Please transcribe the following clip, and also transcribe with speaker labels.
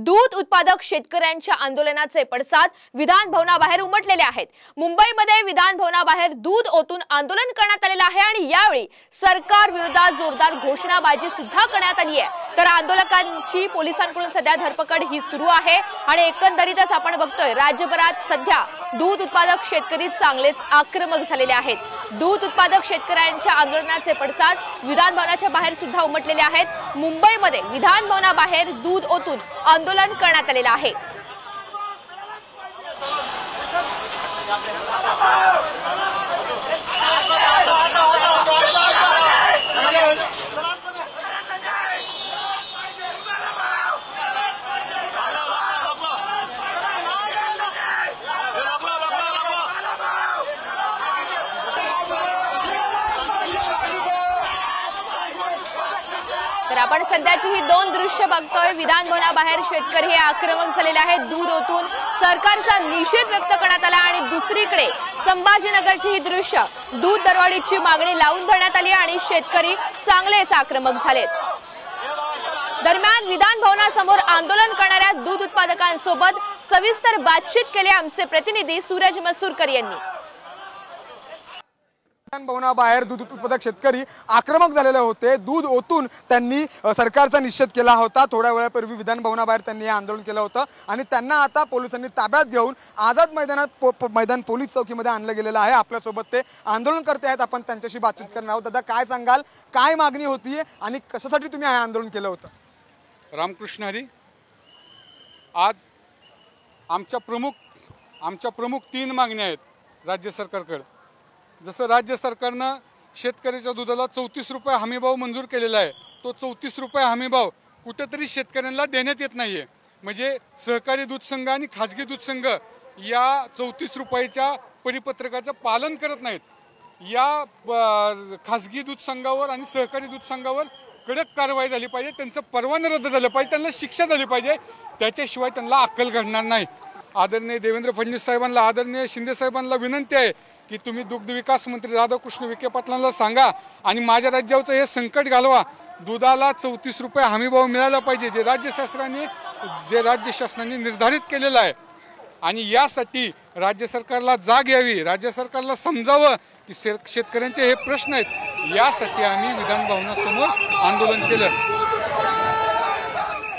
Speaker 1: दूध उत्पादक शेतकऱ्यांच्या आंदोलनाचे पडसाद विधान भवनाबाहेर उमटलेले आहेत। मुंबईमध्ये विधान भवनाबाहेर दूध ओतून आंदोलन करण्यात आलेले आहे आणि यावेळी सरकार विरोधात जोरदार घोषणाबाजी सुद्धा करण्यात आली आहे। तर आंदोलकांची पोलिसांकडून सध्या धरपकड ही सुरू आहे आणि एकंदरीतच आपण बघतोय राज्यभरात सध्या दूध उत्पादक शेतकरी चांगलेच आक्रमक झालेले आहेत। दूध उत्पादक शेतकऱ्यांच्या आंदोलनाचे पडसाद विधान भवनाच्या बाहेर सुद्धा उमटलेले आहेत। मुंबईमध्ये विधान भवनाबाहेर दूध ओतून आंदोलन करण्यात आलेले आहे। तर आपण सध्याची ही दोन दृश्य बघतोय। विधान भवनाबाहेर शेतकरी हे आक्रमक झालेले आहेत। दूध ओतून सरकारचा निषेध व्यक्त करण्यात आला आणि दुसरीकडे संभाजीनगरची ही दृश्य दूध दरवाढीची मागणी लावून धरण्यात आली आणि शेतकरी चांगलेच आक्रमक झालेत। दरम्यान विधान भवनासमोर आंदोलन करणाऱ्या दूध उत्पादकांसोबत सविस्तर बातचीत केली आमचे प्रतिनिधी सूरज मसूरकर यांनी।
Speaker 2: विधान भवनाबाहेर दूध उत्पादक शेतकरी आक्रमक झालेले होते। दूध ओतून त्यांनी सरकारचा निषेध केला होता। थोड्या वेळापूर्वी विधान भवनाबाहेर त्यांनी हे आंदोलन केलं होतं आणि त्यांना आता पोलिसांनी ताब्यात घेऊन आझाद मैदान पोलीस चौकीमध्ये आणलं गेलेलं आहे। आपल्यासोबत ते आंदोलन करते आहेत, आपण त्यांच्याशी बातचीत करणार आहोत। दादा, काय सांगाल, काय मागणी होती आणि कशासाठी तुम्ही हे आंदोलन केलं होतं?
Speaker 3: रामकृष्ण हरी। आज आमच्या प्रमुख 3 मागण्या आहेत राज्य सरकारकडे। जसं राज्य सरकारनं शेतकऱ्याच्या दुधाला 34 रुपये हमीभाव मंजूर केलेला आहे, तो 34 रुपये हमीभाव कुठेतरी शेतकऱ्यांना देण्यात येत नाही आहे। म्हणजे सहकारी दूध संघ आणि खाजगी दूध संघ या 34 रुपयाच्या परिपत्रकाचं पालन करत नाहीत। या खाजगी दूध संघावर आणि सहकारी दूध संघावर कडक कारवाई झाली पाहिजे, त्यांचं परवाना रद्द झालं पाहिजे, त्यांना शिक्षा झाली पाहिजे, त्याच्याशिवाय त्यांना अक्कल घडणार नाही। आदरणीय देवेंद्र फडणवीस साहेबांना, आदरणीय शिंदे साहेबांना विनंती आहे की तुम्ही दुग्ध विकास मंत्री राधाकृष्ण विखे पाटलांना सांगा आणि माझ्या राज्याचं हे संकट घालवा। दुधाला 34 रुपये हमीभाव मिळाला पाहिजे, जे राज्य शासनाने निर्धारित केलेलं आहे। आणि यासाठी राज्य सरकारला जाग यावी, राज्य सरकारला समजावं की शेतकऱ्यांचे हे प्रश्न आहेत। यासाठी आम्ही विधान भवनासमोर आंदोलन केलं।